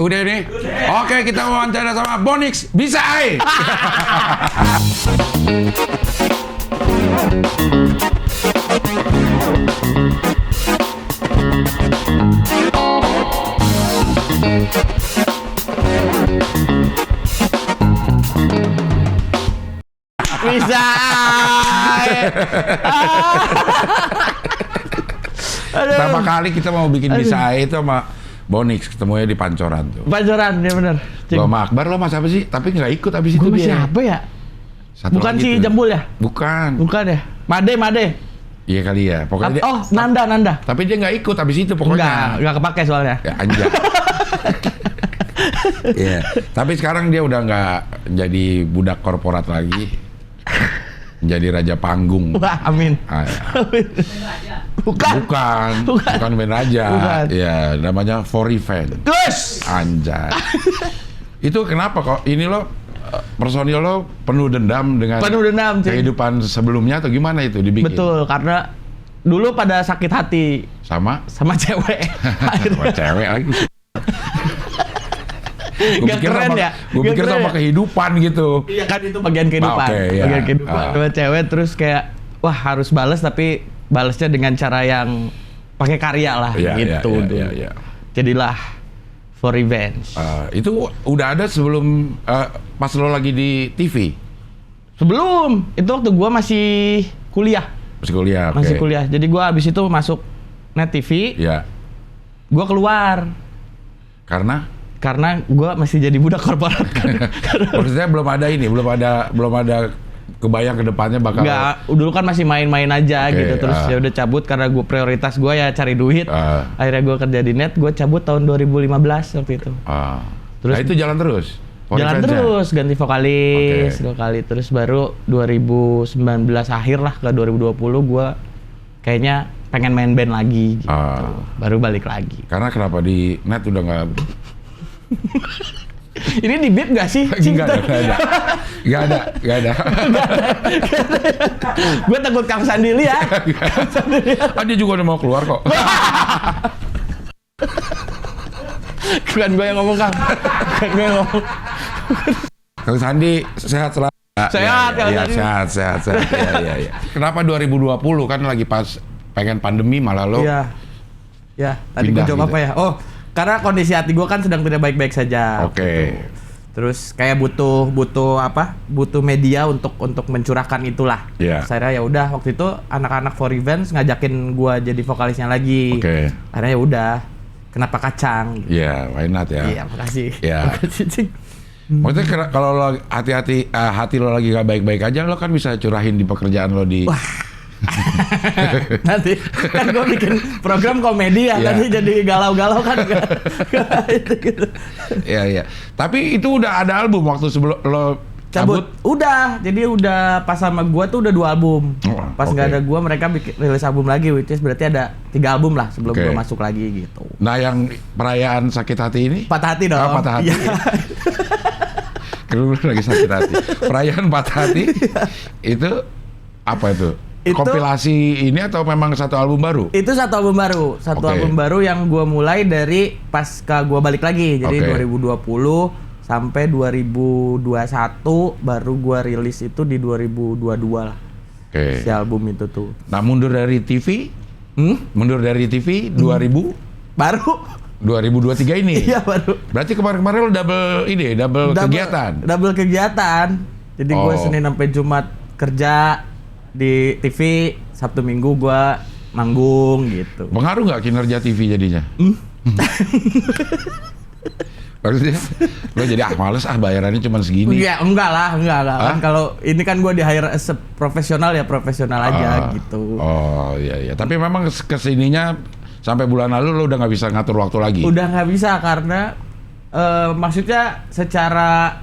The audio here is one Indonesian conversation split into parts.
Udah nih. Oke, kita wawancara sama Bonix Bisa Ai. Bisa. Pertama kali kita mau bikin Bisa Ai itu sama Bonix, ketemunya di Pancoran tuh. Pancoran, ya bener. Gua sama Akbar, lo sama siapa sih? Tapi nggak ikut abis itu dia. Siapa ya? Satu Bukan lagi si tuh. Jambul ya? Bukan. Bukan ya? Made. Iya kali ya. Pokoknya dia, Nanda. tapi dia nggak ikut abis itu pokoknya. Nggak kepake soalnya. Ya anjay. Iya. Tapi sekarang dia udah nggak jadi budak korporat lagi. Menjadi raja panggung. Wah, amin. Bukan band raja. Bukan. Ya, namanya For Revenge. Terus. Anjay. Itu kenapa kok ini lo personil lo penuh dendam dengan kehidupan sebelumnya atau gimana itu dibikin? Betul, karena dulu pada sakit hati sama cewek. Sama cewek lagi. Gue pikir sama kehidupan gitu. Iya kan, itu bagian kehidupan. Bagian kehidupan. Sama cewek terus kayak wah harus balas, tapi balasnya dengan cara yang pakai karya lah gitu. Iya. Jadilah For Revenge. Itu udah ada sebelum pas lo lagi di TV? Sebelum, itu waktu gua masih kuliah. Masih kuliah. Jadi gua abis itu masuk Net TV. Iya. Gua keluar. Karena gue masih jadi budak korporat. Maksudnya belum ada kebayang ke depannya bakal. Enggak, dulu kan masih main-main aja gitu. Terus ya udah cabut karena gue prioritas gue ya cari duit. Akhirnya gue kerja di Net, gue cabut tahun 2015 waktu itu. Terus itu jalan terus. Terus ganti vokalis, terus baru 2019 akhir lah ke 2020 gue kayaknya pengen main band lagi gitu. Baru balik lagi. Karena kenapa di Net udah nggak. Ini di beat nggak sih? Nggak ada. Gue takut Kang Sandi lihat. Dia juga udah mau keluar kok. Bukan gue yang ngomong, Kang. Kang Sandi sehat selalu. Sehat. Iya. Kenapa 2020 kan lagi pas pengen pandemi malah lo? Iya. Tadi gue jawab gitu. apa ya? Oh, karena kondisi hati gue kan sedang tidak baik-baik saja. Oke. Gitu. Terus kayak butuh media untuk mencurahkan itulah. Iya. Saya ya udah waktu itu anak-anak For Revenge ngajakin gue jadi vokalisnya lagi. Oke. Akhirnya ya udah. Kenapa kacang? Iya, why not ya? Iya, makasih. Iya. Maksudnya kalau lo hati lo lagi gak baik-baik aja, lo kan bisa curahin di pekerjaan lo di. Wah. Nanti kan gue bikin program komedi ya, nanti jadi galau-galau kan. Gitu. Iya. Tapi itu udah ada album waktu sebelum lo cabut? Udah, jadi udah pas sama gue tuh udah 2 album. Pas nggak ada gue, mereka rilis album lagi, which is berarti ada 3 album lah sebelum gue masuk lagi gitu. Nah, yang perayaan sakit hati ini? Patah hati dong. Patah hati. Kalau lagi sakit hati. Perayaan patah hati itu apa itu? Kompilasi ini atau memang satu album baru? Itu satu album baru. Album baru yang gue mulai dari pas gue balik lagi. Jadi 2020 sampai 2021 baru gue rilis itu di 2022 lah. Si album itu tuh. Nah, mundur dari TV? Mundur dari TV 2000? Baru 2023 ini? Iya, baru. Berarti kemarin-kemarin lo double kegiatan? Double kegiatan. Jadi gue Senin sampai Jumat kerja di TV, Sabtu Minggu gua manggung gitu. Pengaruh nggak kinerja TV jadinya? Maksudnya lo jadi males bayarannya cuma segini? Enggak lah. Kan kalau ini kan gua di hire as a profesional aja gitu. Oh iya. Tapi memang kesininya sampai bulan lalu lo udah nggak bisa ngatur waktu lagi? Udah nggak bisa karena maksudnya secara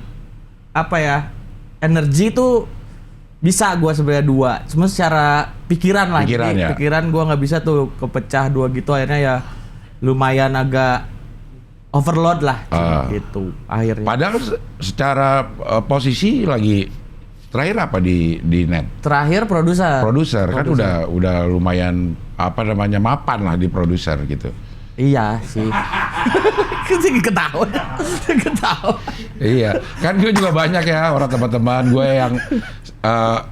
energi tuh bisa gue sebenarnya 2, cuma secara pikiran gue nggak bisa tuh kepecah 2 gitu, akhirnya ya lumayan agak overload lah gitu akhirnya. Padahal secara posisi lagi terakhir apa di Net? Terakhir produser kan udah lumayan mapan lah di produser gitu. Iya sih. Ketawa. Iya, kan gue juga banyak ya orang teman-teman gue yang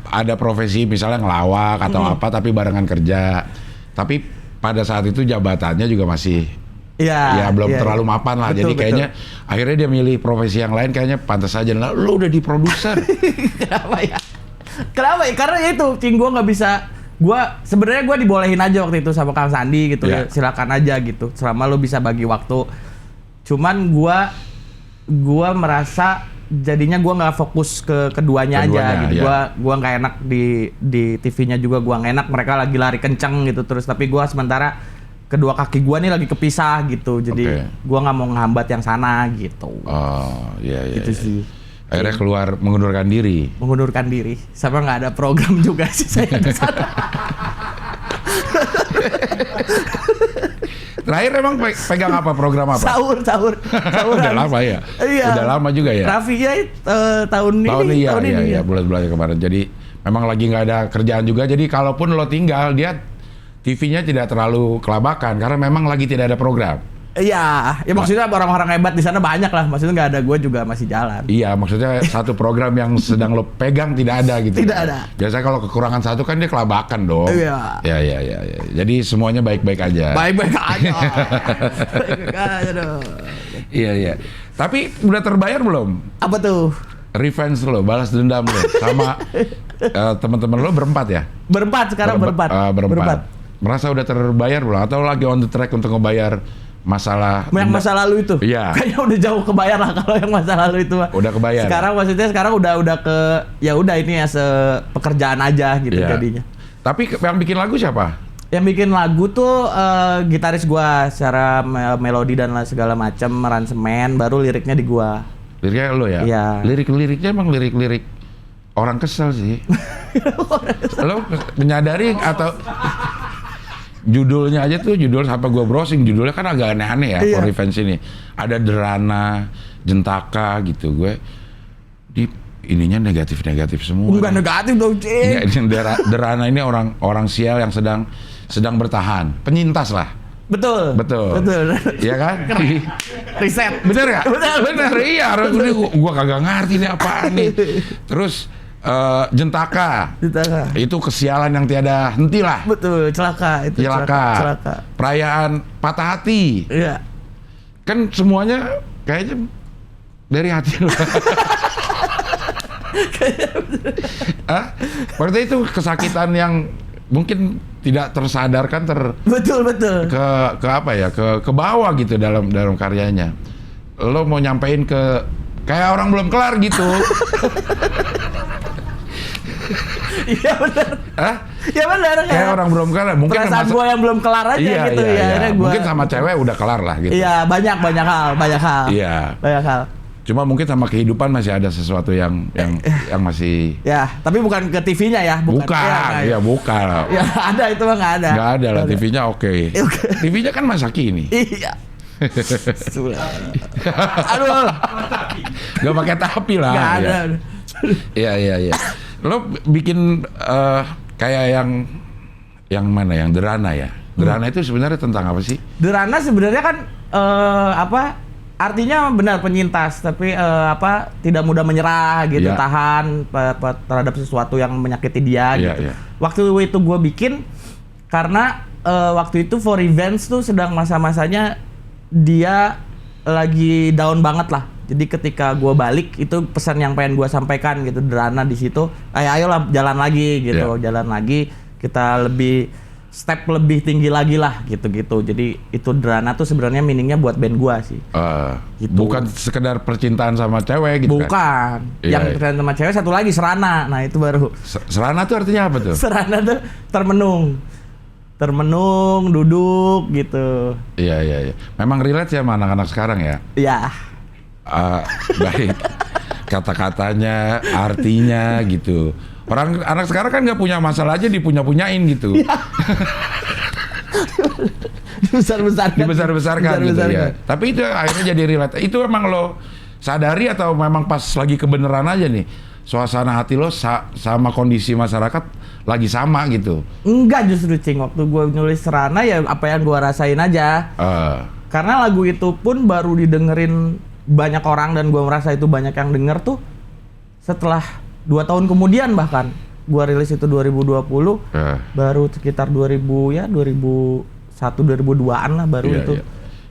ada profesi misalnya ngelawak atau apa tapi barengan kerja. Tapi pada saat itu jabatannya juga masih ya belum terlalu mapan lah. Betul, jadi kayaknya akhirnya dia milih profesi yang lain, kayaknya pantas aja. Nah, lu udah di produser. Kenapa ya? Karena itu, Cing, gue nggak bisa. Sebenarnya gue dibolehin aja waktu itu sama Kang Sandi gitu, ya, silakan aja gitu. Selama lu bisa bagi waktu. Cuman gue merasa jadinya gue nggak fokus ke keduanya aja gitu. Gue nggak enak di TV-nya juga, gue nggak enak. Mereka lagi lari kenceng gitu terus, tapi gue sementara kedua kaki gue nih lagi kepisah gitu. Jadi gue nggak mau ngehambat yang sana gitu. Oh iya. Gitu sih. Akhirnya keluar mengundurkan diri. Sama nggak ada program juga sih saya di sana. Terakhir emang pegang apa, program apa? Sahur. Udah lama ya? Iya. Udah lama juga ya? Raffi ya tahun ini. Iya, bulan-bulan kemarin. Jadi memang lagi nggak ada kerjaan juga. Jadi kalaupun lo tinggal, dia TV-nya tidak terlalu kelabakan karena memang lagi tidak ada program. Iya, ya maksudnya orang-orang hebat di sana banyak lah. Maksudnya nggak ada, gue juga masih jalan. Iya, maksudnya satu program yang sedang lo pegang tidak ada gitu. Tidak ada. Biasanya kalau kekurangan satu kan dia kelabakan dong. Iya. Ya. Jadi semuanya baik-baik aja. Baik-baik aja dong. Iya. Tapi udah terbayar belum? Apa tuh? Revenge lo, balas dendam lo sama teman-teman lo berempat ya? Berempat. Merasa udah terbayar belum? Atau lagi on the track untuk ngebayar masalah yang masa lalu itu? Iya. Kayaknya udah jauh kebayar lah kalau yang masa lalu itu mah. Udah kebayar. Sekarang udah ke ya udah ini ya pekerjaan aja gitu jadinya. Tapi yang bikin lagu siapa? Yang bikin lagu tuh gitaris gua secara melodi dan segala macam, aransemen, baru liriknya di gua. Liriknya lo ya? Iya. Lirik-liriknya emang lirik-lirik orang kesel sih. Lo menyadari atau judulnya aja tuh, judul sampai gue browsing, judulnya kan agak aneh-aneh ya. For Revenge ini ada derana, jentaka gitu. Gue di ininya negatif semua. Enggak negatif dong, Cing. Derana ini orang sial yang sedang bertahan, penyintas lah. Betul. Iya kan? Riset. Bener ya? Bener. Iya. Gue kagak ngerti ini apaan nih. Terus jentaka. Itu kesialan yang tiada henti lah. Betul, celaka. Perayaan patah hati. Iya. Kan semuanya kayaknya dari hati lo. Berarti itu kesakitan yang mungkin tidak tersadarkan betul ke apa ya, ke bawah gitu dalam karyanya. Lo mau nyampein ke kayak orang belum kelar gitu. Iya benar. Iya benar. Kayak orang belum kelar. Mungkin perasaan gue yang belum kelar aja gitu ya. Mungkin sama cewek udah kelar lah gitu. Iya, banyak hal. Iya. Banyak hal. Cuma mungkin sama kehidupan masih ada sesuatu yang masih. Ya, tapi bukan ke TV-nya ya, bukan. Bukan. Ya ada itu mah nggak ada. Nggak ada lah, TV-nya oke. TV-nya kan masa kini. Iya. Aduh. Nggak pakai tapi lah. Nggak ada. Iya. Lo bikin kayak yang mana? Yang Derana ya? Derana itu sebenarnya tentang apa sih? Derana sebenarnya kan artinya benar penyintas, tapi tidak mudah menyerah gitu, tahan terhadap sesuatu yang menyakiti dia gitu. Waktu itu gue bikin karena waktu itu For Revenge tuh sedang masa-masanya dia lagi down banget lah. Jadi ketika gue balik itu pesan yang pengen gue sampaikan gitu, Derana di situ, ayolah jalan lagi gitu, jalan lagi, kita step lebih tinggi lagi lah gitu. Jadi itu Derana tuh sebenarnya meaningnya buat band gue sih. Gitu. Bukan sekedar percintaan sama cewek gitu. Bukan. Kan? Yang percintaan sama cewek satu lagi Serana. Nah itu baru. Serana tuh artinya apa tuh? Serana tuh termenung, duduk gitu. Iya. Memang relate ya sama anak-anak sekarang ya? Iya. Baik. Kata-katanya, artinya gitu. Anak sekarang kan nggak punya masalah aja dipunya-punyain gitu. Dibesar-besarkan gitu ya. Tapi itu akhirnya jadi relate. Itu emang lo sadari atau memang pas lagi kebenaran aja nih? suasana hati lo sama kondisi masyarakat lagi sama gitu? Enggak, justru Cing, waktu gue nulis Serana ya apa yang gue rasain aja. Karena lagu itu pun baru didengerin banyak orang dan gue merasa itu banyak yang denger tuh setelah 2 tahun kemudian, bahkan gue rilis itu 2020, baru sekitar 2001 2002-an lah baru itu.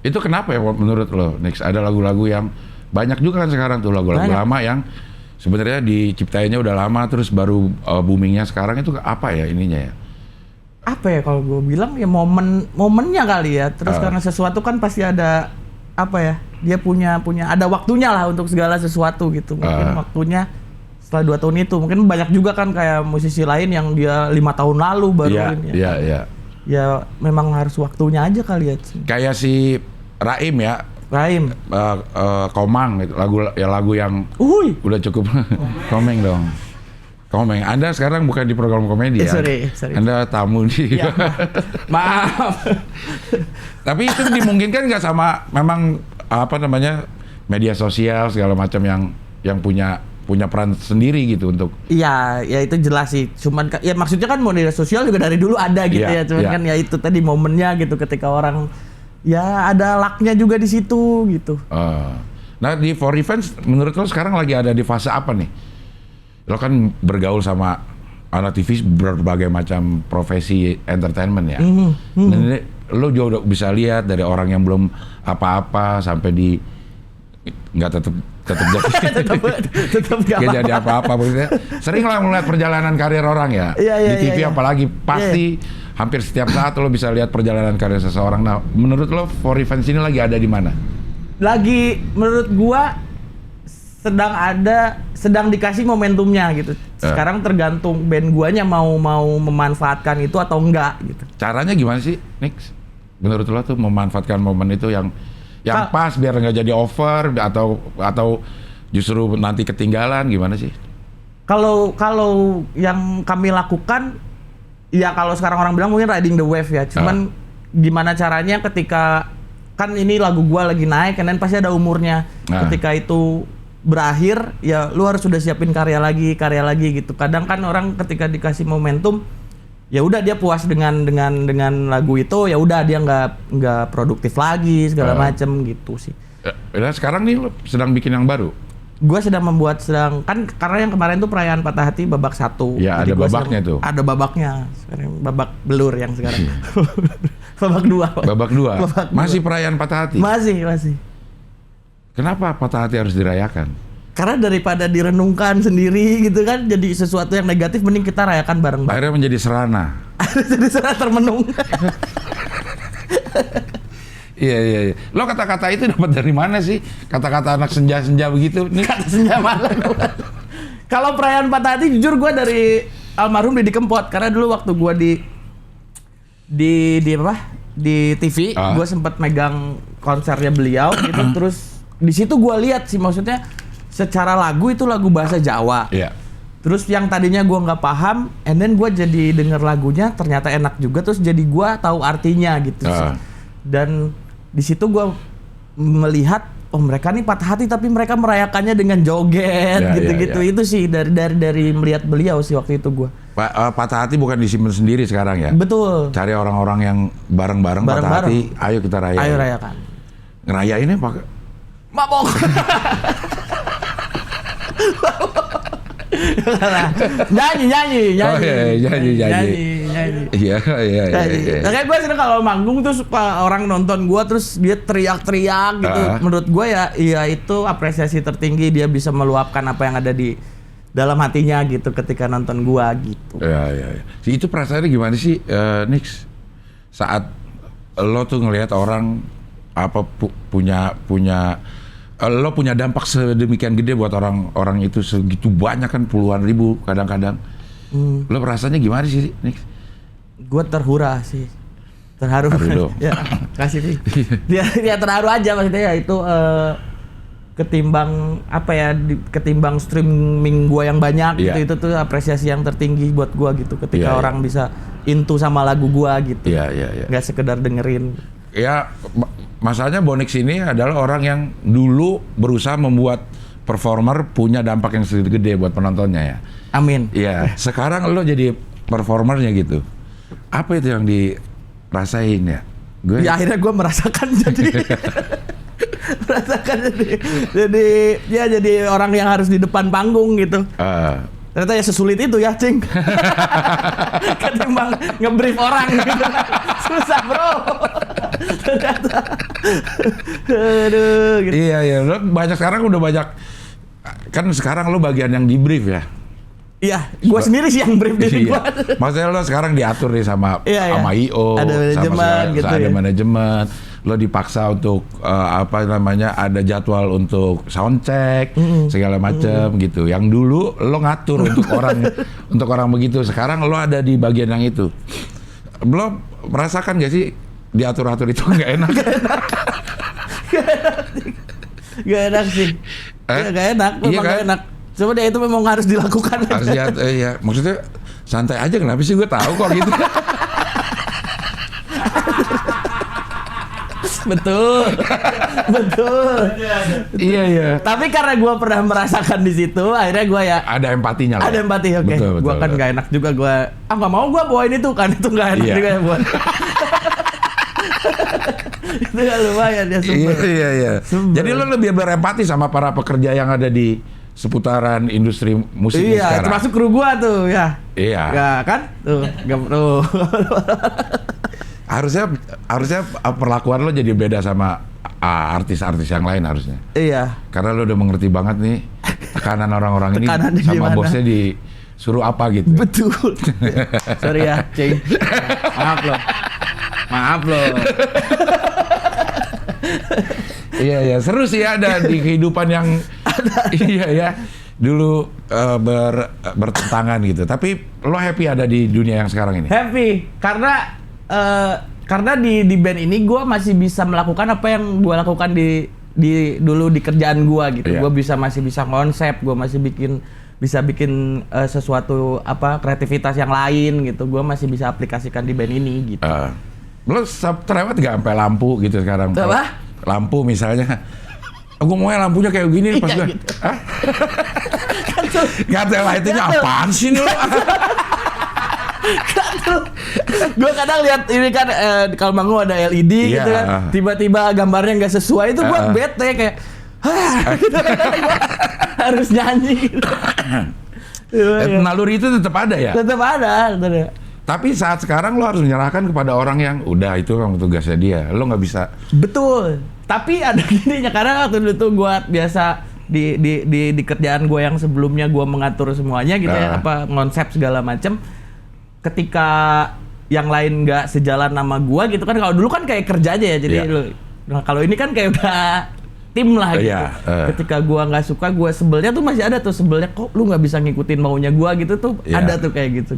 Itu kenapa ya menurut lo, Nix? Ada lagu-lagu yang banyak juga kan sekarang tuh lagu-lagu lama yang sebenarnya diciptainnya udah lama terus baru boomingnya sekarang, itu apa ya ininya ya? Apa ya kalau gue bilang ya momennya kali ya. Terus karena sesuatu kan pasti ada apa ya? Dia punya ada waktunya lah untuk segala sesuatu gitu. Mungkin waktunya setelah 2 tahun itu. Mungkin banyak juga kan kayak musisi lain yang dia 5 tahun lalu baru ini. Iya. Ya memang harus waktunya aja kali ya. Kayak si Raim ya. Raim. Komang gitu. Lagu yang udah cukup. Komeng dong. Komeng. Anda sekarang bukan di program komedi ya. Sorry. Anda tamu di. Ya, maaf. Tapi itu dimungkinkan nggak sama memang apa namanya media sosial segala macam yang punya peran sendiri gitu untuk. Iya, ya itu jelas sih. Cuman ya maksudnya kan media sosial juga dari dulu ada gitu ya. Cuman kan ya itu tadi momennya gitu ketika orang ya ada lucknya juga di situ gitu. Nah di For Revenge menurut lo sekarang lagi ada di fase apa nih? Lo kan bergaul sama anak TV berbagai macam profesi entertainment ya. Dan lo juga bisa lihat dari orang yang belum apa-apa sampai di nggak tetap nggak jadi apa-apa. Sering lah melihat perjalanan karir orang ya. Di TV apalagi pasti hampir setiap saat lo bisa lihat perjalanan karir seseorang. Nah menurut lo For Revenge ini lagi ada di mana? Lagi menurut gua sedang dikasih momentumnya gitu. Sekarang tergantung band guanya mau memanfaatkan itu atau enggak gitu. Caranya gimana sih, Nix? Menurut lo tuh memanfaatkan momen itu yang pas biar nggak jadi over atau justru nanti ketinggalan, gimana sih? Kalau yang kami lakukan ya kalau sekarang orang bilang mungkin riding the wave ya. Cuman gimana caranya ketika kan ini lagu gua lagi naik kan pasti ada umurnya. Ketika itu berakhir ya lu harus sudah siapin karya lagi gitu. Kadang kan orang ketika dikasih momentum ya udah dia puas dengan lagu itu, ya udah dia nggak produktif lagi segala macem gitu sih. Nah sekarang nih lu sedang bikin yang baru. Gue sedang kan karena yang kemarin tuh perayaan Patah Hati babak 1. Ya. Jadi ada babaknya tuh. Ada babaknya. Sekarang babak belur yang sekarang. Babak 2. Masih perayaan Patah Hati. Masih. Kenapa Patah Hati harus dirayakan? Karena daripada direnungkan sendiri gitu kan, jadi sesuatu yang negatif, mending kita rayakan bareng-bareng. Akhirnya menjadi Serana. Jadi Serana termenung. Iya. Lo kata-kata itu dapat dari mana sih? Kata-kata anak senja-senja begitu? Kata senja malam. Kalau perayaan Patah Hati, jujur gue dari almarhum Didi Kempot. Karena dulu waktu gue di TV, gue sempat megang konsernya beliau gitu. Terus di situ gue lihat sih, maksudnya secara lagu itu lagu bahasa Jawa. Terus yang tadinya gue nggak paham, and then gue jadi denger lagunya ternyata enak juga, terus jadi gue tahu artinya gitu. Dan di situ gue melihat mereka nih patah hati tapi mereka merayakannya dengan joget gitu-gitu. Itu sih dari melihat beliau sih waktu itu gue. Patah hati bukan disimpan sendiri sekarang ya. Betul. Cari orang-orang yang bareng-bareng patah hati. Ayo kita rayain. Ayo rayakan. Ngerayainnya pakai mabok. nyanyi. Oh nyanyi. Iya. Kayak gue sering kalau manggung tuh suka orang nonton gue terus dia teriak-teriak gitu. Menurut gue ya itu apresiasi tertinggi, dia bisa meluapkan apa yang ada di dalam hatinya gitu ketika nonton gue gitu. Iya. Itu perasaannya gimana sih, Nix? Saat lo tuh ngelihat orang lo punya dampak sedemikian gede buat orang itu segitu banyak kan, puluhan ribu kadang-kadang. Lo rasanya gimana sih, Nix? Gue terharu sih. Terharu. Ya, kasih sih. Dia terharu aja maksudnya ya itu ketimbang streaming gue yang banyak gitu, itu tuh apresiasi yang tertinggi buat gue gitu ketika orang bisa into sama lagu gue gitu. Iya. Nggak sekedar dengerin. Ya, masalahnya Bonix ini adalah orang yang dulu berusaha membuat performer punya dampak yang sedikit gede buat penontonnya ya. Amin. Iya. Sekarang lo jadi performernya gitu. Apa itu yang dirasain ya? Ya akhirnya gue merasakan jadi jadi orang yang harus di depan panggung gitu. Ternyata ya sesulit itu ya, Cing. Ketimbang ngebrief orang gitu. Susah, bro. Ternyata. Aduh, gitu. Iya, lo sekarang udah banyak. Kan sekarang lo bagian yang di brief ya. Iya, gue sendiri sih yang brief diri gue. Maksudnya lo sekarang diatur nih sama IO, ada manajemen gitu ada manajemen. Lo dipaksa untuk ada jadwal untuk sound check segala macam gitu. Yang dulu lo ngatur untuk orang begitu. Sekarang lo ada di bagian yang itu. Lo merasakan gak sih diatur-atur itu nggak enak? Gak enak sih. Gak enak, memang gak enak. Cuma dia itu memang harus dilakukan. Harus iya. Maksudnya santai aja, kenapa sih gue tahu kok gitu. Betul. Iya. Tapi karena gue pernah merasakan di situ, akhirnya gue ya ada empatinya lah. Ada empati, oke. Gue kan gak enak juga, gue nggak mau gue bawain itu kan, itu gak enak juga ya buat. Itu gak lumayan ya, sumpah. Iya. Jadi lo lebih berempati sama para pekerja yang ada di seputaran industri musik sekarang. Iya, termasuk kru gua tuh ya. Iya. Ya kan? Tuh, harusnya perlakuan lo jadi beda sama artis-artis yang lain harusnya. Iya. Karena lo udah mengerti banget nih tekanan orang-orang ini sama gimana? Bosnya disuruh apa gitu. Betul. Sorry ya, Cing. Maaf loh. Iya, seru sih ada di kehidupan yang iya ya. Dulu bertentangan gitu. Tapi lo happy ada di dunia yang sekarang ini? Happy karena di band ini gue masih bisa melakukan apa yang gue lakukan dulu di kerjaan gue gitu. Gue masih bisa konsep, gue masih bisa bikin sesuatu kreativitas yang lain gitu. Gue masih bisa aplikasikan di band ini gitu. Lo terlewat gak sampai lampu gitu sekarang? Apa? Lampu misalnya. Gue mau lampunya kayak gini pas gue. Gitu. Hah? Gak tahu itu apaan sih lo? Gue kadang lihat ini kan kalau manggung ada LED gitu kan, tiba-tiba gambarnya nggak sesuai itu gue bete kayak gitu, gua harus nyanyi gitu. Naluri itu tetap ada ya? Tetap ada. Tapi saat sekarang lo harus menyerahkan kepada orang yang udah itu memang tugasnya dia, lo nggak bisa. Betul. Tapi ada gininya, karena waktu itu gue biasa di kerjaan gue yang sebelumnya gue mengatur semuanya gitu ya, konsep segala macam. Ketika yang lain nggak sejalan sama gua gitu kan, kalau dulu kan kayak kerja aja ya, jadi kalau ini kan kayak udah tim lah gitu. Ketika gua nggak suka, gua sebelnya tuh masih ada tuh, sebelnya kok lu nggak bisa ngikutin maunya gua gitu tuh, ada tuh kayak gitu.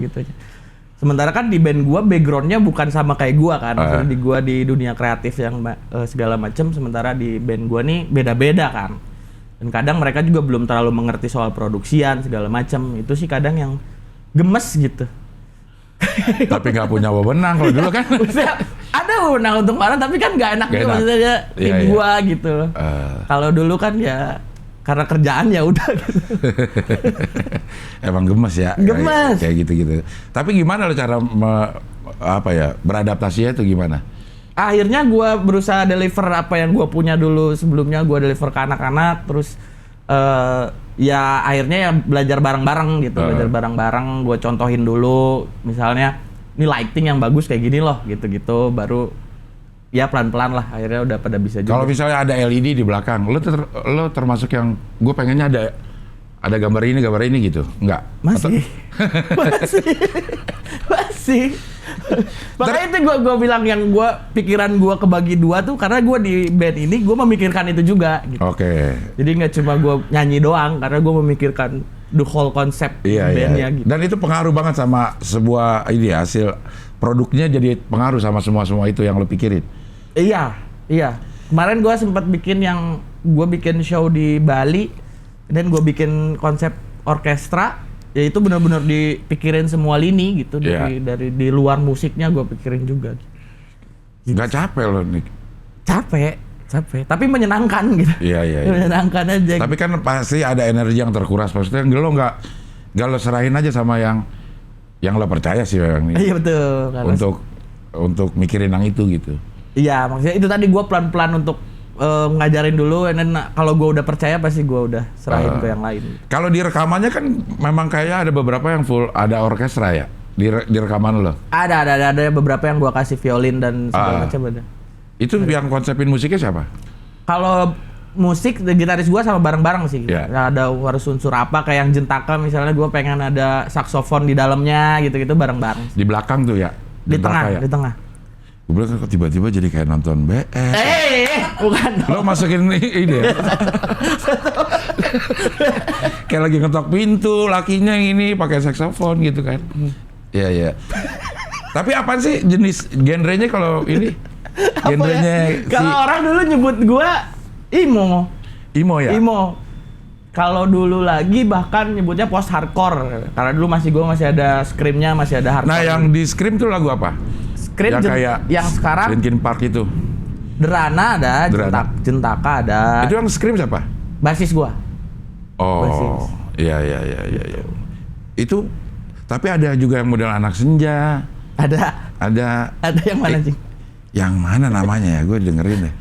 Sementara kan di band gua backgroundnya bukan sama kayak gua kan, maksudnya di gua di dunia kreatif yang segala macam, sementara di band gua nih beda-beda kan. Dan kadang mereka juga belum terlalu mengerti soal produksian segala macam, itu sih kadang yang gemes gitu. Tapi nggak punya wewenang kalau dulu kan. Ada wewenang untuk orang, tapi kan nggak enak juga maksudnya tim gua gitu. Kalau dulu kan ya karena kerjaan ya udah gitu. Emang gemes ya. Gemes. Kayak gitu-gitu. Tapi gimana lo cara beradaptasinya itu gimana? Akhirnya gua berusaha deliver apa yang gua punya dulu sebelumnya, gua deliver ke anak-anak, terus ya akhirnya ya belajar bareng-bareng gitu, belajar bareng-bareng, gue contohin dulu, misalnya ini lighting yang bagus kayak gini loh, gitu-gitu, baru ya pelan-pelan lah, akhirnya udah pada bisa juga. Kalau misalnya ada LED di belakang, lo termasuk yang gue pengennya ada gambar ini gitu, enggak? Masih. Makanya itu gue bilang yang pikiran gue kebagi dua tuh karena gue di band ini gue memikirkan itu juga gitu. Oke. Jadi nggak cuma gue nyanyi doang, karena gue memikirkan the whole konsep bandnya gitu. Dan itu pengaruh banget sama sebuah hasil produknya, jadi pengaruh sama semua itu yang lo pikirin. Iya. Kemarin gue sempat bikin show di Bali, dan gue bikin konsep orkestra. Ya itu benar-benar dipikirin semua lini gitu, dari di luar musiknya gue pikirin juga. Nggak capek lo nih? Capek. Capek, tapi menyenangkan gitu. Iya. Menyenangkan aja. Tapi kan pasti ada energi yang terkuras. Maksudnya lo nggak lo serahin aja sama yang lo percaya sih memang. Iya betul. Untuk mikirin yang itu gitu. Iya, maksudnya itu tadi gue pelan-pelan untuk ngajarin dulu, dan kalau gue udah percaya pasti gue udah serahin ke yang lain. Kalau di rekamannya kan memang kayak ada beberapa yang full ada orkestra ya di rekaman lo. Ada beberapa yang gue kasih violin dan segala macam ada. Itu yang konsepin musiknya siapa? Kalau musik, gitaris gua sama bareng-bareng sih. Yeah. Ada harus unsur apa, kayak yang Jentaka misalnya gua pengen ada saksofon di dalamnya gitu-gitu bareng-bareng. Di belakang tuh ya? Di tengah, ya? Di tengah. Gue bilang kok tiba-tiba jadi kayak nonton BS. Bukan. Lo masukin ini ya? Kayak lagi ngetok pintu, lakinya ini pakai saksofon gitu kan. Iya. Tapi apa sih jenis genrenya kalau ini? Genrenya Kalau orang dulu nyebut gua emo ya? Emo. Kalau dulu lagi bahkan nyebutnya post hardcore. Karena dulu gua masih ada screamnya, masih ada hardcore. Nah, yang di scream tuh lagu apa? Scream yang kayak yang sekarang Linkin Park itu. Derana ada, Jentaka ada. Itu yang scream siapa? Basis gua. Oh. Basis. Iya. Itu tapi ada juga yang model anak senja. Ada yang mana sih? Yang mana namanya ya, gue dengerin deh.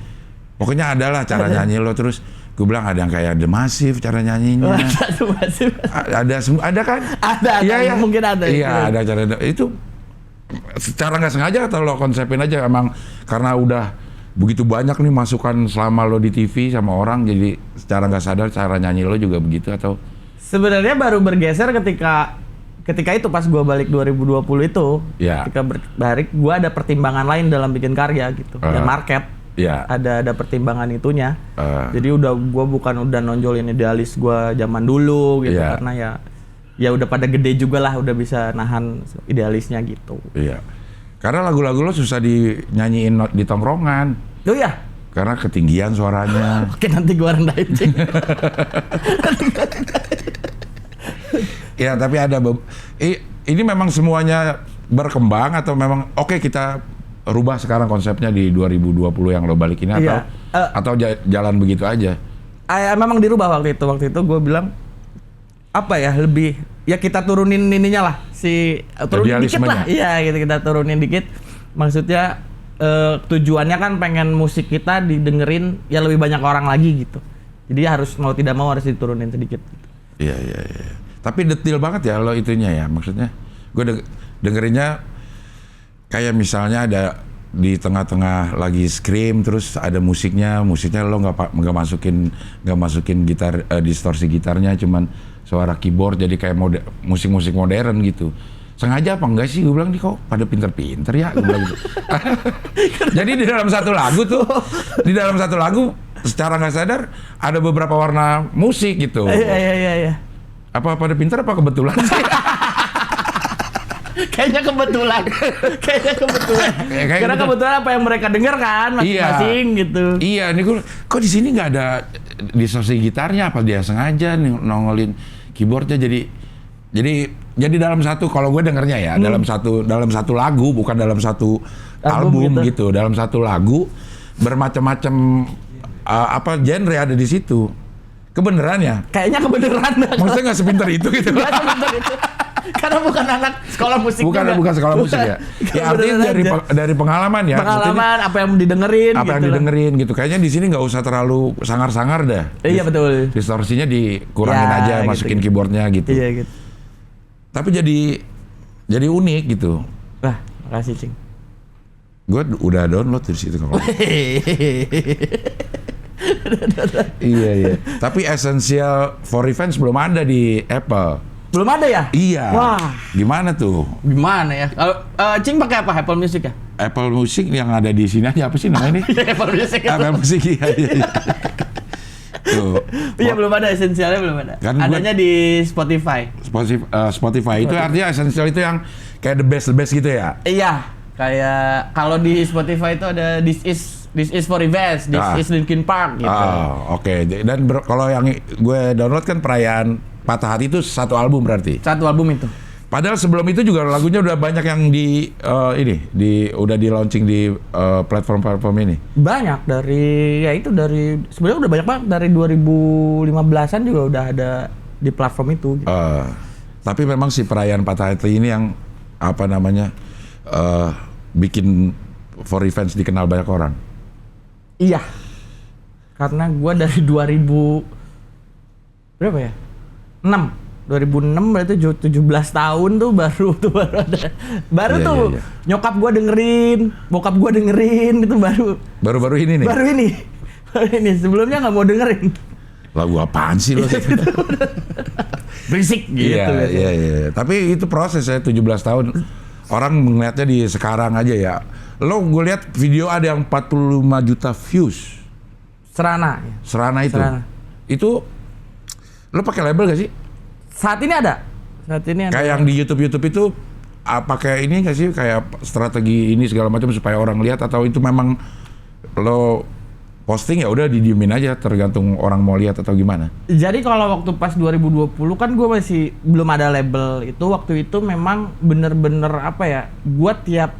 Pokoknya adalah cara nyanyi lo, terus gue bilang ada yang kayak The Massive cara nyanyinya. Ada kan? Ada, ya. Mungkin ada. Iya, ada cara itu secara nggak sengaja atau lo konsepin aja emang karena udah begitu banyak nih masukan selama lo di TV sama orang, jadi secara nggak sadar cara nyanyi lo juga begitu atau? Sebenarnya baru bergeser ketika itu pas gue balik 2020 itu, ketika balik gue ada pertimbangan lain dalam bikin karya gitu, dan market, ada pertimbangan itunya. Jadi gue bukan udah nonjolin idealis gue zaman dulu gitu, karena ya udah pada gede juga lah, udah bisa nahan idealisnya gitu. Iya, karena lagu-lagu lo susah dinyanyiin di tongkrongan. Oh iya? Karena ketinggian suaranya. Oke, nanti gue rendahin. Ya, tapi ada ini memang semuanya berkembang atau memang oke kita rubah sekarang konsepnya di 2020 yang lo balik ini atau jalan begitu aja? Memang dirubah waktu itu gue bilang apa ya, lebih ya kita turunin ininya lah, turunin dikit lah. Iya gitu, kita turunin dikit. Maksudnya tujuannya kan pengen musik kita didengerin ya lebih banyak orang lagi gitu. Jadi harus mau tidak mau harus diturunin sedikit. Iya. Tapi detail banget ya lo itunya ya, maksudnya gue dengerinnya kayak misalnya ada di tengah-tengah lagi scream terus ada musiknya lo nggak masukin gitar distorsi gitarnya, cuman suara keyboard jadi kayak musik modern gitu. Sengaja apa enggak sih? Gue bilang kok pada pinter-pinter ya, gue bilang gitu. Jadi di dalam satu lagu secara nggak sadar ada beberapa warna musik gitu. Iya. Apa pada pintar apa kebetulan sih? Kayaknya kebetulan. Karena kebetulan apa yang mereka dengar kan masing-masing gitu. Iya, ini gue kok di sini nggak ada distorsi gitarnya, apa dia sengaja nih nongolin keyboardnya jadi dalam satu, kalau gue dengernya ya dalam satu lagu, bukan dalam satu album gitu. Dalam satu lagu bermacam-macam genre ada di situ. Kebeneran ya? Kayaknya kebeneran. Maksudnya nggak sepinter itu gitu? Nggak sepinter itu. Karena bukan anak sekolah musik juga. Bukan sekolah musik ya? Ya artinya dari pengalaman ya? Pengalaman, apa yang didengerin gitu. Kayaknya di sini nggak usah terlalu sangar-sangar dah. Iya betul. Distorsinya dikurangin aja, masukin keyboardnya gitu. Iya gitu. Tapi jadi unik gitu. Wah, makasih Cing. Gue udah download dari situ kalau. Iya. Tapi Essential for Revenge belum ada di Apple. Belum ada ya? Iya. Wah. Gimana tuh? Gimana ya? Cing pakai apa? Apple Music ya? Apple Music yang ada di sini aja, apa sih namanya ini? Apple Music. Apple Music, iya. Tuh. Iya, belum ada, Essentialnya belum ada. Kan adanya di Spotify. Spotify itu artinya Essential itu yang kayak the best gitu ya? Iya. Kayak kalau di Spotify itu ada This is for Revenge, This is Linkin Park gitu. Oke. Dan kalau yang gue download kan Perayaan Patah Hati itu satu album berarti? Satu album itu. Padahal sebelum itu juga lagunya udah banyak yang udah di launching di platform-platform ini. Banyak dari sebenarnya udah banyak banget dari 2015-an juga udah ada di platform itu. Gitu. Tapi memang si perayaan Patah Hati ini yang bikin For Revenge dikenal banyak orang. Iya. Karena gue dari 2006 berarti 17 tahun tuh baru ada. Iya. Nyokap gue dengerin, bokap gue dengerin itu baru ini nih. Baru ini. Sebelumnya nggak mau dengerin. Lagu apaan sih lo? Berisik gitu. Iya. Tapi itu proses ya 17 tahun. Orang melihatnya di sekarang aja ya. Lo gue lihat video ada yang 45 juta views. Serana itu. Itu lo pakai label gak sih? Saat ini ada. Kayak yang di YouTube itu pakai ini gak sih kayak strategi ini segala macam supaya orang lihat, atau itu memang lo posting ya udah didiemin aja tergantung orang mau lihat atau gimana? Jadi kalau waktu pas 2020 kan gue masih belum ada label itu, waktu itu memang bener-bener gue tiap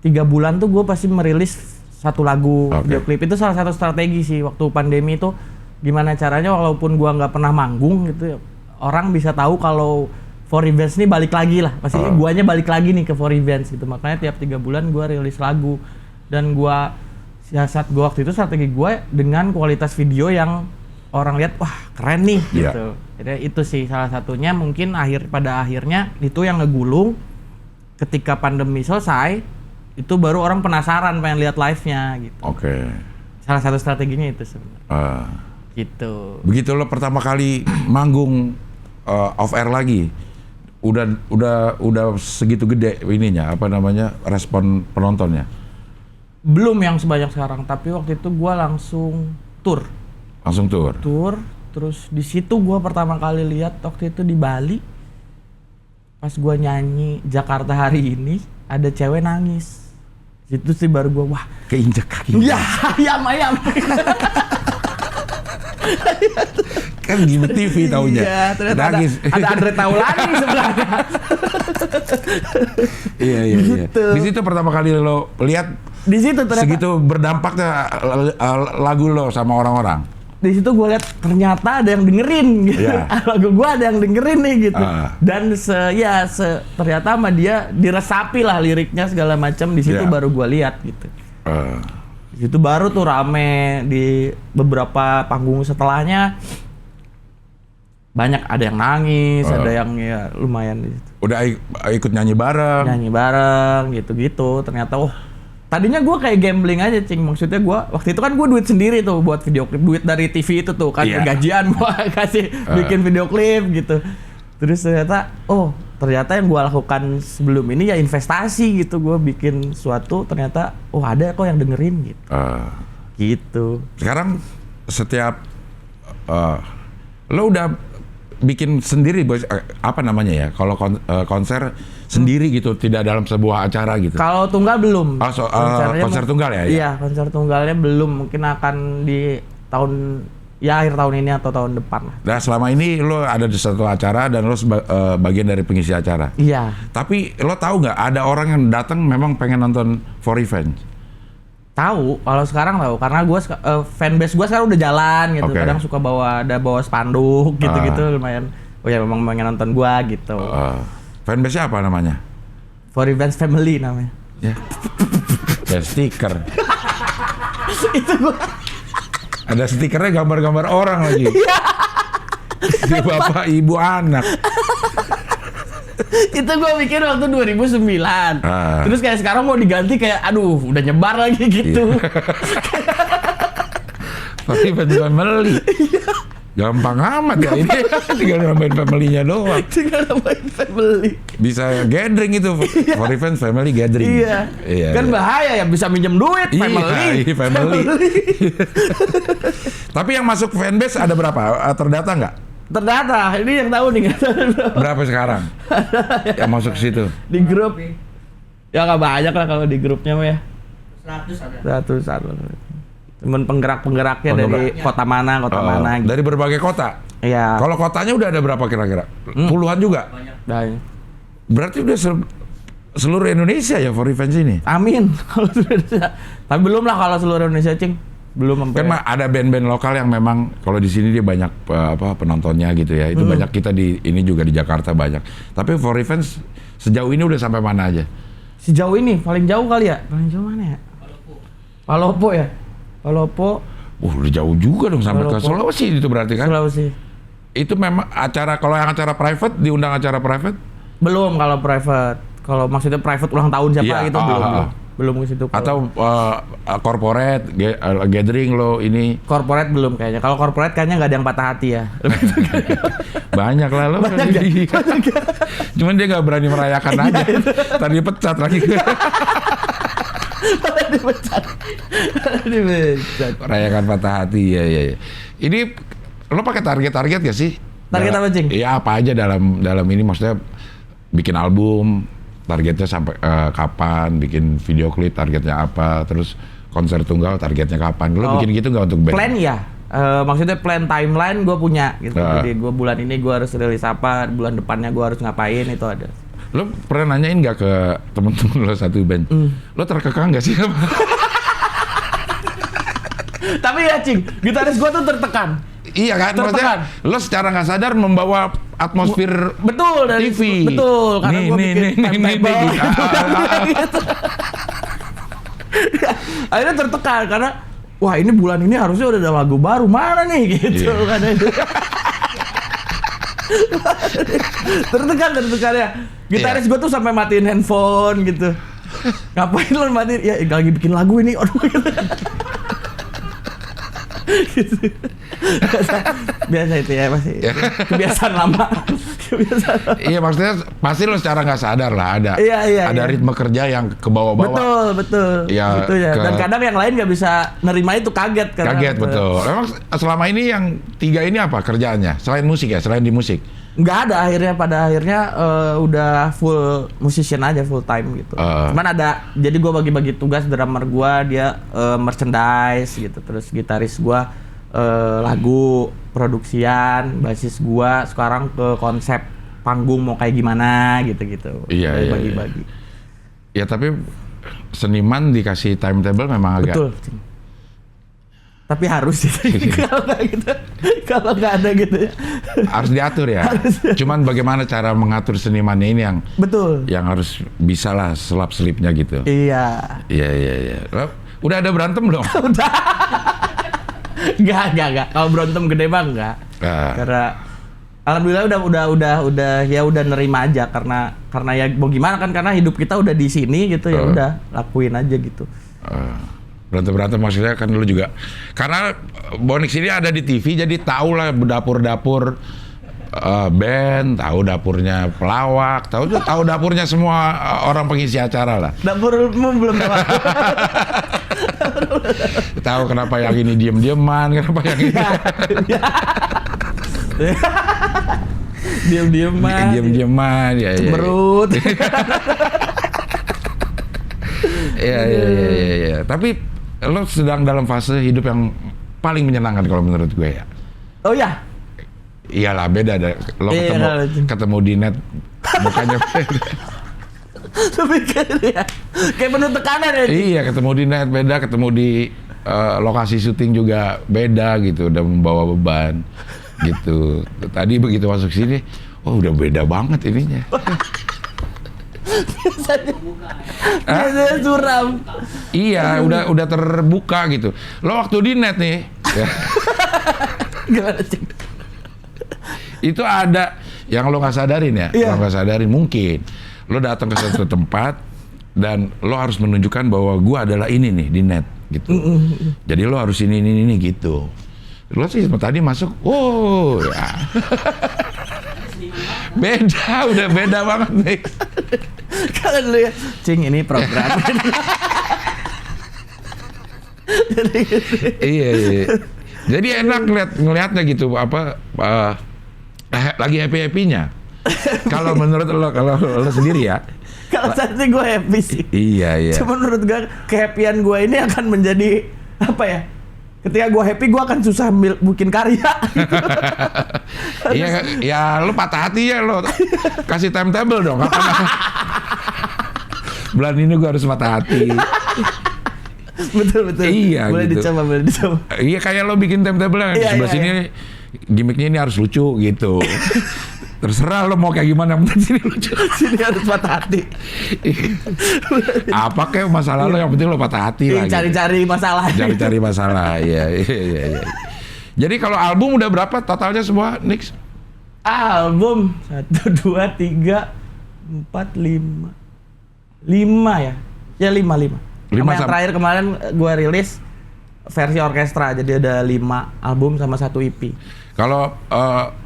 3 bulan tuh gue pasti merilis satu lagu video klip. Itu salah satu strategi sih waktu pandemi itu, gimana caranya walaupun gue nggak pernah manggung gitu, orang bisa tahu kalau For Revenge nih balik lagi lah, pasti guanya balik lagi nih ke For Revenge gitu. Makanya tiap 3 bulan gue rilis lagu, dan siasat gue waktu itu, strategi gue dengan kualitas video yang orang lihat wah keren nih gitu. Jadi itu sih salah satunya, mungkin pada akhirnya itu yang ngegulung ketika pandemi selesai. Itu baru orang penasaran pengen lihat live-nya gitu. Salah satu strateginya itu sebenarnya. Gitu. Begitu lo pertama kali manggung off air lagi, udah segitu gede ininya respon penontonnya? Belum yang sebanyak sekarang, tapi waktu itu gua langsung tour. Tour, terus di situ gua pertama kali lihat waktu itu di Bali. Pas gua nyanyi Jakarta Hari Ini, ada cewek nangis. Itu sih baru gue wah keinjak kaki. Ya, ayam. Kan di TV taunya. Iya, ternyata ada Andre Taulani sebelahnya. Iya. Gitu. Di situ pertama kali lo lihat. Di situ ternyata segitu berdampaknya lagu lo sama orang-orang. Di situ gue lihat ternyata ada yang dengerin gitu. Lagu gue ada yang dengerin nih gitu. Dan ternyata sama dia diresapi lah liriknya segala macam. Di situ baru gue lihat gitu. Di situ baru tuh rame. Di beberapa panggung setelahnya banyak, ada yang nangis, ada yang ya lumayan di situ. Udah ikut nyanyi bareng gitu-gitu. Ternyata tadinya gue kayak gambling aja, Cing. Maksudnya gue waktu itu kan gue duit sendiri tuh buat video klip, duit dari TV itu tuh kan, gajian gue kasih bikin video klip gitu. Terus ternyata yang gue lakukan sebelum ini ya investasi gitu. Gue bikin suatu, ternyata ada kok yang dengerin gitu. Gitu. Sekarang setiap lo udah bikin sendiri kalau konser sendiri gitu, tidak dalam sebuah acara gitu? Kalau tunggal belum. Konser tunggal ya? Iya, konser tunggalnya belum, mungkin akan di akhir tahun ini atau tahun depan. Nah, selama ini lo ada di satu acara dan lo bagian dari pengisi acara. Iya. Tapi lo tahu nggak ada orang yang datang memang pengen nonton For Revenge? Tahu, kalau sekarang tahu, karena gue fanbase gue sekarang udah jalan gitu. Kadang suka bawa spanduk gitu-gitu, lumayan. Memang pengen nonton gue gitu. Fanbase-nya apa namanya? For Revenge Family namanya. Ya. Dan stiker. Itu gue. Ada stikernya gambar-gambar orang lagi. Di bapak, ibu, anak. Itu gue mikir waktu 2009. Terus kayak sekarang mau diganti kayak aduh udah nyebar lagi gitu. Tapi family. Gampang amat ya ini. Tinggal nambahin family-nya doang. Bisa gathering itu. For Revenge Family Gathering. Iya. Kan bahaya ya, bisa minjem duit family. Tapi yang masuk fanbase ada berapa? Terdata nggak? Terdata, ini yang tahu nih. Berapa sekarang yang masuk ke situ? Di grup ya nggak banyak lah kalau di grupnya mah ya. 100 ada. Cuman penggerak-penggeraknya dari kota mana gitu. Dari berbagai kota? Iya. Kalau kotanya udah ada berapa kira-kira? Puluhan juga? Banyak. Berarti udah seluruh Indonesia ya For Revenge ini? Amin. Kalau seluruh Indonesia. Tapi belum lah kalau seluruh Indonesia, Cing. Belum sampai. Kan ada band-band lokal yang memang kalau di sini dia banyak penontonnya gitu ya. Itu banyak kita di ini juga di Jakarta banyak. Tapi For Revenge sejauh ini udah sampai mana aja? Sejauh ini paling jauh kali ya? Paling jauh mana ya? Palopo ya? Palopo. Udah jauh juga dong sampai ke Sulawesi itu berarti kan? Sulawesi. Itu memang acara, kalau yang acara private, diundang acara private? Belum kalau private. Kalau maksudnya private ulang tahun siapa gitu belum ke situ. Atau corporate gathering lo ini? Corporate belum kayaknya. Kalau corporate kayaknya nggak ada yang patah hati ya. Banyak lah lo. Cuman dia nggak berani merayakan aja. Tadi pecat lagi. Dipecat. Rayakan patah hati ya. Ini lo pakai target gak sih? Target apa, Cing? Iya, apa aja dalam ini, maksudnya bikin album targetnya sampai kapan, bikin video klip targetnya apa, terus konser tunggal targetnya kapan. Lo bikin gitu nggak untuk band? Plan ya. Maksudnya plan timeline gue punya gitu. Jadi gue bulan ini gue harus rilis apa, bulan depannya gue harus ngapain, itu ada. Lo pernah nanyain nggak ke temen-temen lo satu band? Lo terkekang nggak sih? Tapi ya, Cing, gitaris gue tuh tertekan. Iya kan, maksudnya lo secara nggak sadar membawa atmosfer betul dari TV. Betul, karena gue bikin timetable gitu. Akhirnya tertekan karena wah ini bulan ini harusnya udah ada lagu baru, mana nih gitu kan. Tertekan ya. Gitaris gue tuh sampai matiin handphone gitu. Ngapain lo matiin? Ya lagi bikin lagu ini. Aduh gitu. Gitu. Biasa itu ya, masih kebiasaan lama. Iya, maksudnya pasti lo secara nggak sadar lah ada ritme kerja yang ke bawah-bawah. Betul. Ya, betul ya. Dan kadang yang lain nggak bisa nerima itu, kaget. Betul. Memang selama ini yang 3 ini apa kerjaannya? Selain musik ya, selain di musik? Nggak ada, pada akhirnya udah full musician aja, full time gitu. Cuman ada, jadi gue bagi-bagi tugas, drummer gue dia merchandise gitu, terus gitaris gue lagu, produksian, basis gue sekarang ke konsep panggung mau kayak gimana gitu-gitu. Iya. Bagi-bagi. Ya tapi seniman dikasih timetable memang agak. Betul. Tapi harus sih. Kalau nggak ada gitu ya. Harus diatur ya. Cuman bagaimana cara mengatur senimannya ini yang betul. Yang harus bisa lah selip-selipnya gitu. Iya. Udah ada berantem belum? Udah. Enggak. Kalau berantem gede bang enggak. Karena alhamdulillah udah nerima aja karena ya mau gimana kan, karena hidup kita udah di sini gitu ya udah lakuin aja gitu. Berantem maksudnya kan lu juga karena Bonix ini ada di TV jadi tahu lah dapur-dapur band, tahu dapurnya pelawak, tahu dapurnya semua orang pengisi acara lah. Dapurmu belum tahu. Tahu kenapa yang ini diem-dieman, kenapa yang ini diem-dieman ya. Cemberut. Iya. Tapi lo sedang dalam fase hidup yang paling menyenangkan kalau menurut gue ya. Oh ya? Iyalah, beda ada lo ketemu di net mukanya beda. Kayak penuh tekanan ya. Iya, ketemu di net beda, ketemu di lokasi syuting juga beda gitu, udah membawa beban gitu. Tadi begitu masuk sini, udah beda banget ininya. Biasanya suram. Iya, udah terbuka gitu. Lo waktu di net nih. Gimana sih? Itu ada yang lo nggak sadarin ya, lo nggak sadarin mungkin. Lo datang ke suatu tempat dan lo harus menunjukkan bahwa gua adalah ini nih di net gitu. Jadi lo harus ini gitu. Lo sih tadi masuk, ya. Udah beda banget nih. Kalau dulu ya, Cing ini program. Iya. Jadi enak ngelihatnya gitu lagi happy-nya. Kalau menurut lo sendiri ya. Kalau saat ini gue happy sih. Iya. Cuma menurut gue kehappyan gue ini akan menjadi apa ya? Ketika gue happy, gue akan susah bikin karya. Iya, ya lu patah hati ya lo. Kasih timetable dong. Bulan ini gue harus patah hati. Betul. Iya, boleh gitu. Boleh dicoba. Iya, kayak lo bikin timetable yang sebelah sini gimmicknya ini harus lucu gitu. Terserah lo mau kayak gimana, yang penting sini lucu. Sini harus patah hati. Apa kayak masalah lo, yang penting lo patah hati lah. Cari-cari masalah. Cari-cari masalah, iya. Jadi kalau album udah berapa totalnya semua, Nix? Album 1, 2, 3, 4, 5 ya? Ya 5. Sama yang terakhir kemarin gue rilis versi orkestra, jadi ada 5 album sama 1 EP. Kalau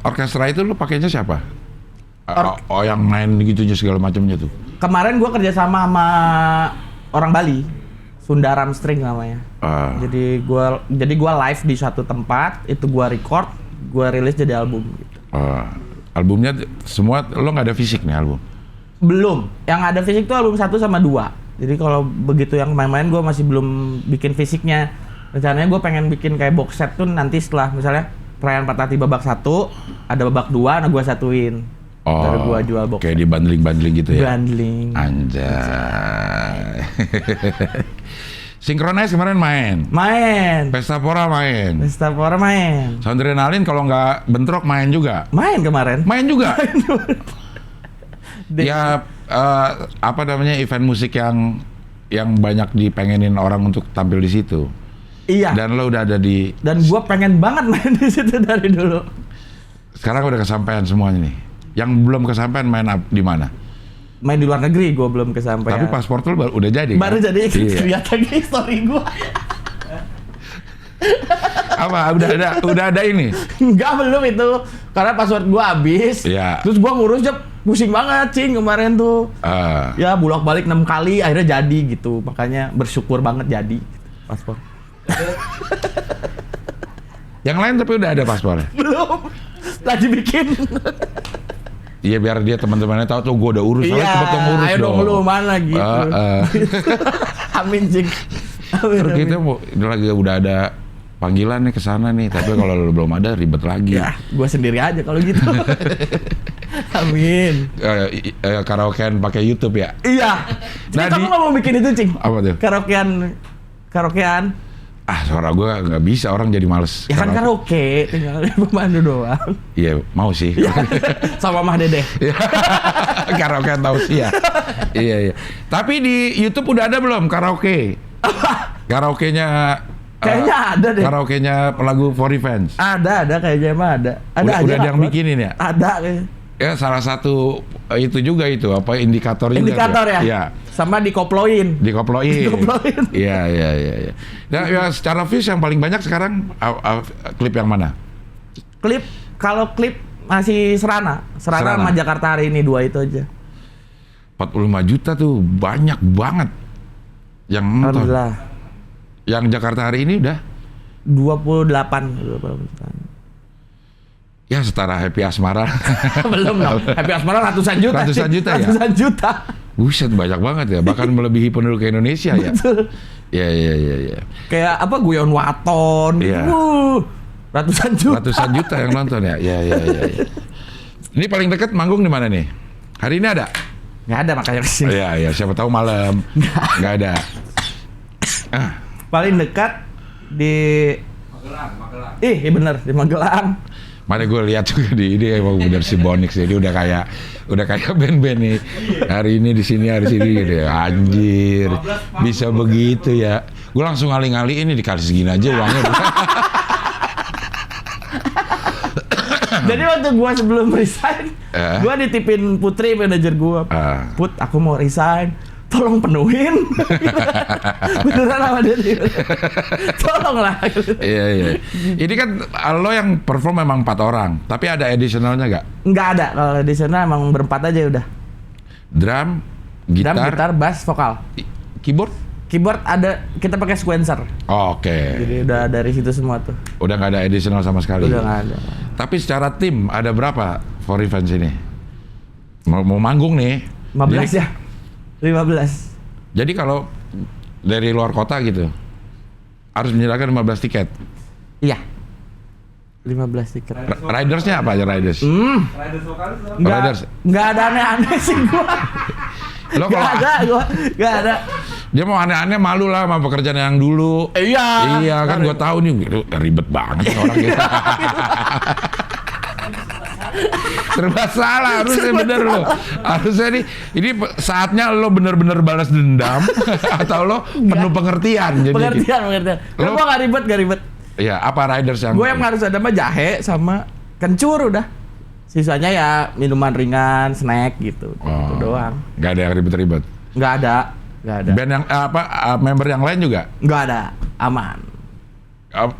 orkestra itu lu pakainya siapa? Yang main gitunya segala macamnya tuh. Kemarin gua kerja sama orang Bali, Sundaram String namanya. Jadi gua live di suatu tempat, itu gua record, gua rilis jadi album gitu. Albumnya semua lo nggak ada fisik nih album? Belum. Yang ada fisik tuh album 1 sama 2. Jadi kalau begitu yang main-main gua masih belum bikin fisiknya. Rencananya gua pengen bikin kayak box set tuh nanti setelah misalnya Perayaan Patah Hati babak 1, ada babak 2, nah gue satuin. Baru gue jual box. Kayak di bundling gitu ya? Bundling. Anjay. Synchronize kemarin main? Main. Pestapora main? Pestapora main. Soundrenalin kalau nggak bentrok main juga? Main kemarin. Main juga? Ya, apa namanya, event musik yang banyak dipengenin orang untuk tampil di situ. Iya. Dan lo udah ada di. Dan gue pengen banget main di situ dari dulu. Sekarang udah kesampaian semuanya nih. Yang belum kesampaian main di mana? Main di luar negeri gue belum kesampaian. Tapi paspor lo udah jadi. Baru kan? jadi. Lihat lagi story gue. Apa? Udah ada ini? Enggak, belum itu. Karena password gue habis. Iya. Terus gue ngurusnya pusing banget, Cing, kemarin tuh. Ya bolak-balik 6 kali akhirnya jadi gitu. Makanya bersyukur banget jadi paspor. Yang lain tapi udah ada paspornya? Belum. Lagi bikin. Iya, biar dia teman-temannya tahu tuh gue udah urus. Iya, ayo dong lu mana gitu. Amin, Cing. Terus kita udah ada panggilan nih ke sana nih, tapi kalau lu belum ada ribet lagi. Ya, gue sendiri aja kalau gitu. Amin. Karaokean pakai YouTube ya? Iya. Nah, kamu nggak mau bikin itu, Cing? Apa tuh? Karaokean. Suara gue nggak bisa, orang jadi males. Ya kan karaoke, tinggal pemandu doang. Iya, mau sih. Sama Mah Dede. Karaokean tahu sih ya. Iya. Tapi di YouTube udah ada belum karaoke? Karaoke-nya kayaknya ada deh. Karaoke-nya lagu For Revenge. Ada kayaknya emang ada. Udah ada yang bikinin ya? Ada kayaknya. Ya salah satu itu juga itu apa indikator juga. Indikator ya? Iya. Sama dikoploin. Iya. Nah, ya secara views yang paling banyak sekarang klip yang mana? Kalau klip masih Serana sama Jakarta Hari Ini, 2 itu aja. 45 juta tuh banyak banget yang nonton. Alhamdulillah. Yang Jakarta Hari Ini udah 28. Ya setara Happy Asmara. Belum dong. Happy Asmara ratusan juta ya? Ratusan juta. Buset, banyak banget ya. Bahkan melebihi penduduk Indonesia ya. Betul. Iya. Kayak apa, Guyon Waton. Iya. Ratusan juta yang nonton ya. Iya. Ini paling dekat manggung di mana nih? Hari ini ada? Nggak ada, makanya kesini. Iya. Siapa tahu malam. Nggak ada. Paling dekat di Magelang. Iya bener, di Magelang. Mana gue lihat juga di ini emang bener si Bonix, jadi udah kayak band-band nih. Hari ini di sini, hari sini gitu ya. Anjir, bisa begitu ya. Gue langsung ngali-ngali ini dikasih segini aja uangnya. Jadi waktu gue sebelum resign, gue ditipin Putri, manajer gue. Put, aku mau resign. Tolong penuhin. Beneran sama dia. Tolonglah. Iya. Ini kan lo yang perform memang 4 orang, tapi ada additionalnya nggak? Nggak ada. Kalau additional emang berempat aja udah. Drum, gitar, bass, vokal. Keyboard ada, kita pakai sequencer. Oke. Jadi udah dari situ semua tuh. Udah nggak ada additional sama sekali? Udah nggak ada. Tapi secara tim ada berapa For Revenge ini? Mau manggung nih? 15 ya? 15. Jadi kalau dari luar kota gitu harus menyediakan 15 tiket. Iya. 15 tiket. Ridersnya apa aja Riders? Riders vokalis dong. Nggak ada aneh-aneh sih gua. Lo Nggak ada. Dia mau aneh-aneh malu lah sama pekerjaan yang dulu. Iya kan gue tahu nih ribet banget orang gitu. Serba salah harusnya bener lo. Harusnya nih ini saatnya lo bener-bener balas dendam atau lo penuh pengertian. Jadi pengertian. Kan gua nggak ribet. Iya, apa Riders yang... Gue yang harus ada mah jahe sama kencur udah. Sisanya ya minuman ringan, snack gitu. Itu doang. Gak ada yang ribet-ribet? Nggak ada. Band yang member yang lain juga? Nggak ada, aman.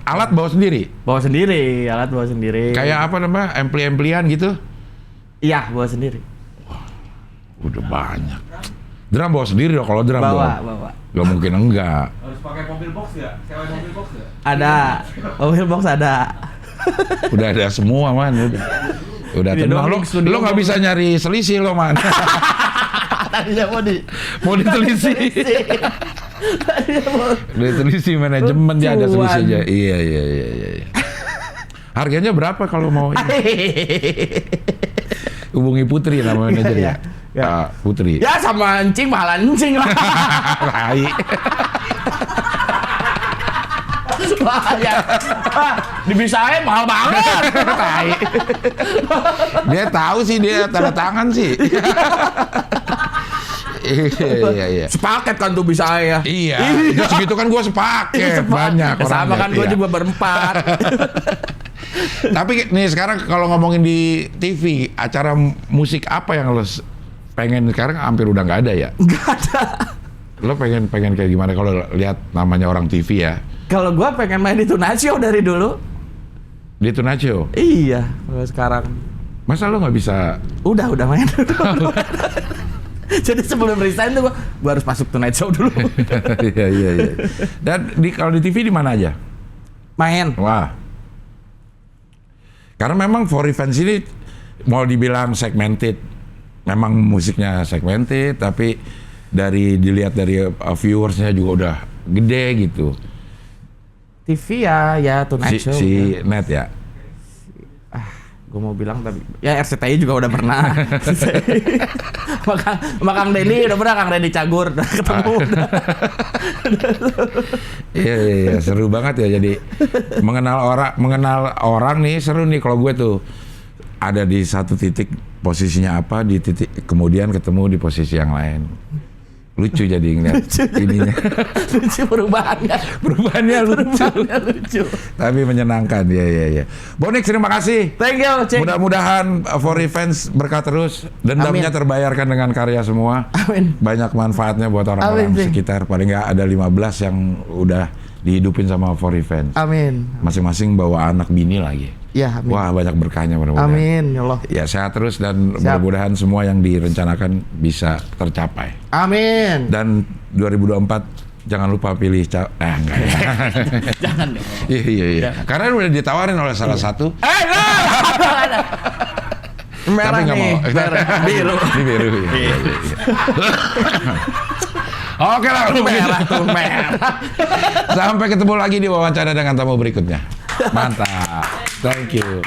Alat bawa sendiri? Alat bawa sendiri. Kayak apa namanya, ampli-amplian gitu? Iya, bawa sendiri. Wah, udah banyak. Drum bawa sendiri dong, kalau drum bawa. Gak mungkin enggak. Harus pakai mobil box ya? Sewa mobil box ya? Ada, mobil box ada. Udah ada semua man, udah tenang. Lo nggak bisa nyari selisih lo man. Tadinya mau ditelisih. Ditelisih manajemen dia ada selisihnya. Iya. Harganya berapa kalau mau ini? Hubungi Putri nama manajernya. Ya. Putri. Ya sama encing, mahal encing lah. Rai. Ya. Dibisain mahal banget. Rai. Dia tahu sih, dia tanda tangan sih. Iya. Sepaket kan tuh bisa ya. Iya. Itu segitu kan gue sepaket. Banyak orang. Sama kan gue juga berempat. Tapi nih sekarang kalau ngomongin di TV, acara musik apa yang lo pengen sekarang hampir udah nggak ada ya? Nggak ada. Lo pengen kayak gimana kalau lihat namanya orang TV ya? Kalau gue pengen main di Tonight Show dari dulu. Di Tonight Show? Iya, kalau sekarang. Masa lo nggak bisa? Udah main. Jadi sebelum resign tuh gue harus masuk Tonight Show dulu. Iya. Dan kalau di TV di mana aja? Main. Wah. Karena memang For Revenge ini mau dibilang segmented, memang musiknya segmented, tapi dilihat dari viewersnya juga udah gede gitu. TV ya Tonight Show. Si Net ya. Gue mau bilang tapi ya RCTI juga udah pernah. Kang Denny udah pernah, Kang Denny Cagur udah ketemu. Iya, seru banget ya. Jadi mengenal orang nih seru nih kalau gue tuh ada di satu titik posisinya apa, di titik kemudian ketemu di posisi yang lain. Lucu jadi ngeliat ininya. Lucu Perubahannya lucu. Tapi menyenangkan, ya. Bonix, terima kasih. Thank you, Cik. Mudah-mudahan For Revenge berkah terus. Dendamnya terbayarkan dengan karya semua. Amin. Banyak manfaatnya buat orang-orang sekitar. Paling nggak ada 15 yang udah dihidupin sama For Revenge. Amin. Masing-masing bawa anak bini lagi. Ya, amin. Wah, banyak berkahnya mudah-mudahan. Amin, ya Allah. Ya, sehat terus dan mudah-mudahan semua yang direncanakan bisa tercapai. Amin. Dan 2024 jangan lupa pilih enggak ya. Jangan deh. Iya. Karena udah ditawarin oleh salah satu. Merah tapi nggak nih. mau. Biru. Ini biru. Iya. Oke lah, merah tuh merah. Sampai ketemu lagi di wawancara dengan tamu berikutnya. Mantap. Thank you.